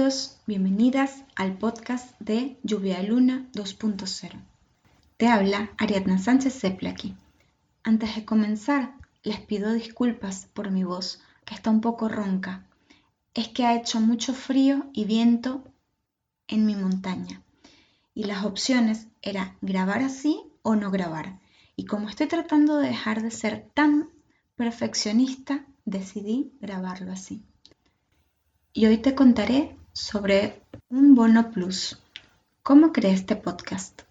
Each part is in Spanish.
Bienvenidos, bienvenidas al podcast de Lluvia de Luna 2.0. Te habla Ariadna Sánchez Zeplaki. Antes de comenzar, les pido disculpas por mi voz, que está un poco ronca. Es que ha hecho mucho frío y viento en mi montaña. Y las opciones eran grabar así o no grabar. Y como estoy tratando de dejar de ser tan perfeccionista, decidí grabarlo así. Y hoy te contaré sobre un bono plus. ¿Cómo creé este podcast?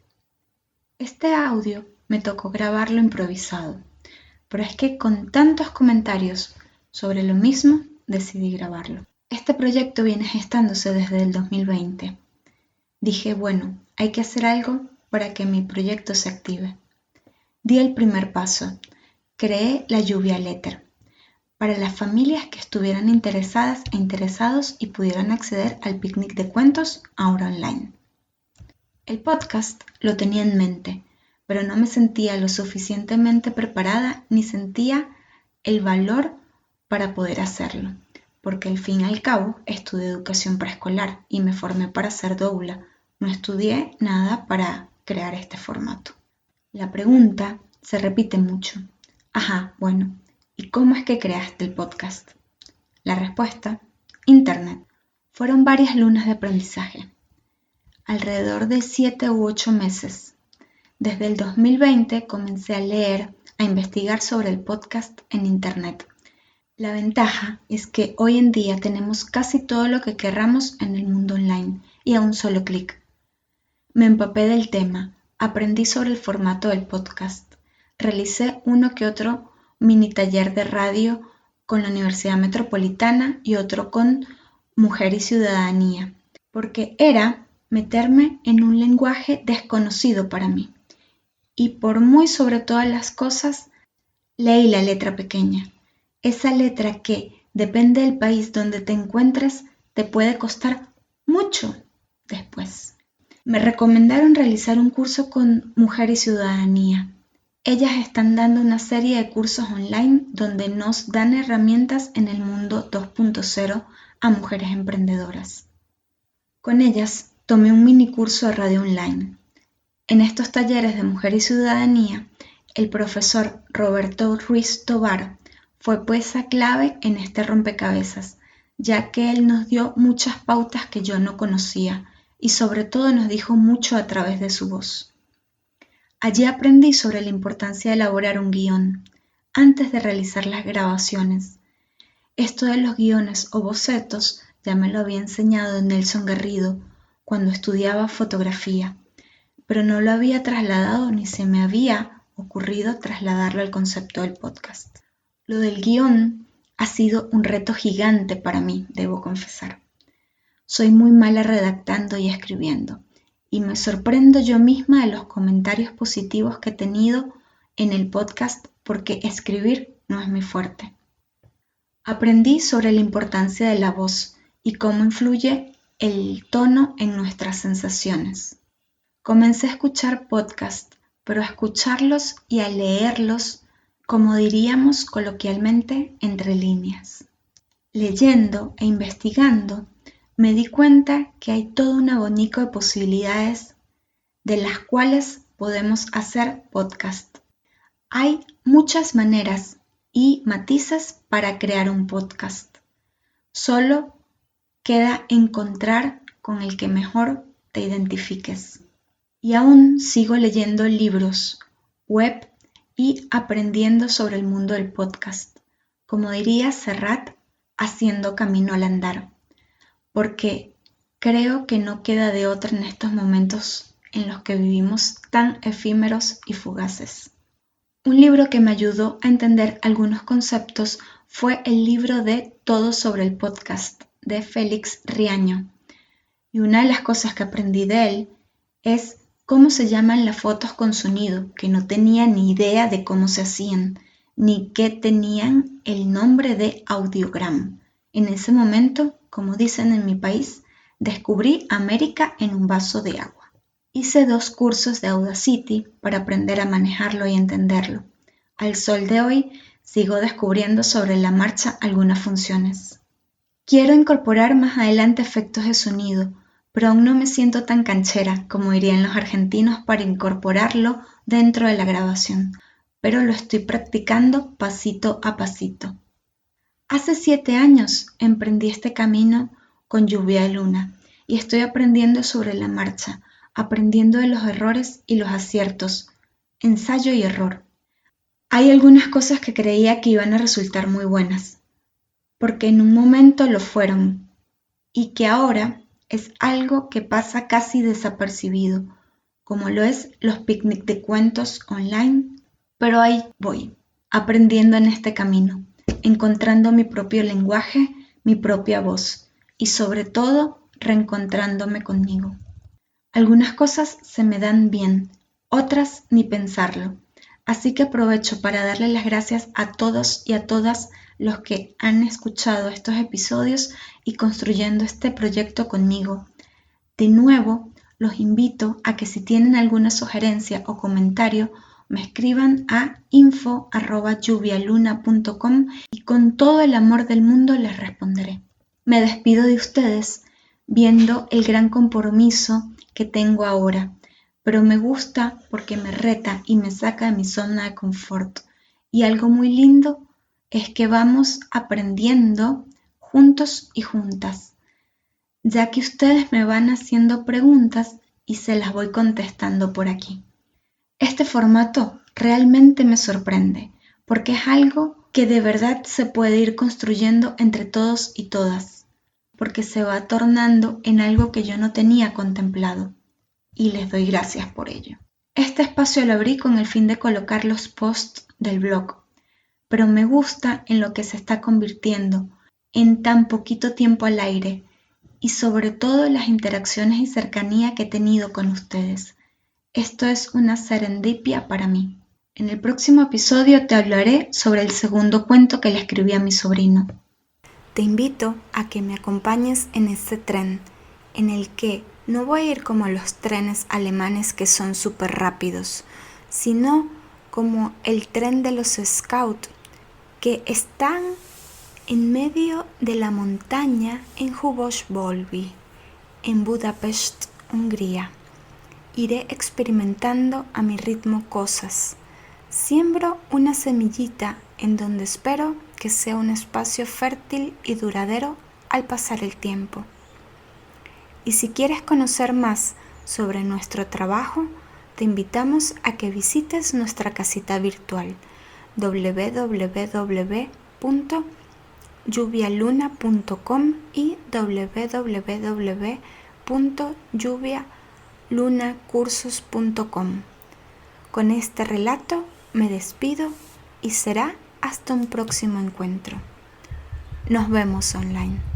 Este audio me tocó grabarlo improvisado, pero es que con tantos comentarios sobre lo mismo decidí grabarlo. Este proyecto viene gestándose desde el 2020. Dije, bueno, hay que hacer algo para que mi proyecto se active. Di el primer paso. Creé la Lluvia Letter para las familias que estuvieran interesadas e interesados y pudieran acceder al picnic de cuentos ahora online. El podcast lo tenía en mente, pero no me sentía lo suficientemente preparada ni sentía el valor para poder hacerlo, porque al fin y al cabo estudié educación preescolar y me formé para ser doula. No estudié nada para crear este formato. La pregunta se repite mucho. Bueno, ¿y cómo es que creaste el podcast? La respuesta, Internet. Fueron varias lunas de aprendizaje, alrededor de 7 u 8 meses. Desde el 2020 comencé a leer, a investigar sobre el podcast en Internet. La ventaja es que hoy en día tenemos casi todo lo que querramos en el mundo online y a un solo clic. Me empapé del tema, aprendí sobre el formato del podcast, realicé uno que otro mini taller de radio con la Universidad Metropolitana y otro con Mujer y Ciudadanía, porque era meterme en un lenguaje desconocido para mí. Y por muy sobre todas las cosas, leí la letra pequeña, esa letra que, depende del país donde te encuentres, te puede costar mucho después. Me recomendaron realizar un curso con Mujer y Ciudadanía. Ellas están dando una serie de cursos online donde nos dan herramientas en el mundo 2.0 a mujeres emprendedoras. Con ellas tomé un mini curso de radio online. En estos talleres de Mujer y Ciudadanía, el profesor Roberto Ruiz Tovar fue pieza clave en este rompecabezas, ya que él nos dio muchas pautas que yo no conocía y sobre todo nos dijo mucho a través de su voz. Allí aprendí sobre la importancia de elaborar un guión antes de realizar las grabaciones. Esto de los guiones o bocetos ya me lo había enseñado Nelson Garrido cuando estudiaba fotografía, pero no lo había trasladado ni se me había ocurrido trasladarlo al concepto del podcast. Lo del guión ha sido un reto gigante para mí, debo confesar. Soy muy mala redactando y escribiendo, y me sorprendo yo misma de los comentarios positivos que he tenido en el podcast porque escribir no es mi fuerte. Aprendí sobre la importancia de la voz y cómo influye el tono en nuestras sensaciones. Comencé a escuchar podcasts, pero a escucharlos y a leerlos, como diríamos coloquialmente, entre líneas. Leyendo e investigando, me di cuenta que hay todo un abanico de posibilidades de las cuales podemos hacer podcast. Hay muchas maneras y matices para crear un podcast. Solo queda encontrar con el que mejor te identifiques. Y aún sigo leyendo libros, web y aprendiendo sobre el mundo del podcast. Como diría Serrat, haciendo camino al andar. Porque creo que no queda de otra en estos momentos en los que vivimos tan efímeros y fugaces. Un libro que me ayudó a entender algunos conceptos fue el libro de Todo sobre el podcast de Félix Riaño. Y una de las cosas que aprendí de él es cómo se llaman las fotos con sonido, que no tenía ni idea de cómo se hacían, ni que tenían el nombre de audiogram. En ese momento, como dicen en mi país, descubrí América en un vaso de agua. Hice 2 cursos de Audacity para aprender a manejarlo y entenderlo. Al sol de hoy, sigo descubriendo sobre la marcha algunas funciones. Quiero incorporar más adelante efectos de sonido, pero aún no me siento tan canchera, como dirían los argentinos, para incorporarlo dentro de la grabación, pero lo estoy practicando pasito a pasito. Hace 7 años emprendí este camino con Lluvia de Luna y estoy aprendiendo sobre la marcha, aprendiendo de los errores y los aciertos, ensayo y error. Hay algunas cosas que creía que iban a resultar muy buenas, porque en un momento lo fueron, y que ahora es algo que pasa casi desapercibido, como lo es los picnic de cuentos online, pero ahí voy, aprendiendo en este camino, encontrando mi propio lenguaje, mi propia voz y sobre todo reencontrándome conmigo. Algunas cosas se me dan bien, otras ni pensarlo, así que aprovecho para darle las gracias a todos y a todas los que han escuchado estos episodios y construyendo este proyecto conmigo. De nuevo, los invito a que si tienen alguna sugerencia o comentario, me escriban a info@lluvialuna.com y con todo el amor del mundo les responderé. Me despido de ustedes viendo el gran compromiso que tengo ahora, pero me gusta porque me reta y me saca de mi zona de confort. Y algo muy lindo es que vamos aprendiendo juntos y juntas, ya que ustedes me van haciendo preguntas y se las voy contestando por aquí. Este formato realmente me sorprende, porque es algo que de verdad se puede ir construyendo entre todos y todas, porque se va tornando en algo que yo no tenía contemplado, y les doy gracias por ello. Este espacio lo abrí con el fin de colocar los posts del blog, pero me gusta en lo que se está convirtiendo en tan poquito tiempo al aire, y sobre todo las interacciones y cercanía que he tenido con ustedes. Esto es una serendipia para mí. En el próximo episodio te hablaré sobre el segundo cuento que le escribí a mi sobrino. Te invito a que me acompañes en este tren, en el que no voy a ir como los trenes alemanes que son súper rápidos, sino como el tren de los Scouts, que están en medio de la montaña en Húbos-Bölby, en Budapest, Hungría. Iré experimentando a mi ritmo cosas. Siembro una semillita en donde espero que sea un espacio fértil y duradero al pasar el tiempo. Y si quieres conocer más sobre nuestro trabajo, te invitamos a que visites nuestra casita virtual www.lluvialuna.com y www.lluvialunacursos.com. Con este relato me despido y será hasta un próximo encuentro. Nos vemos online.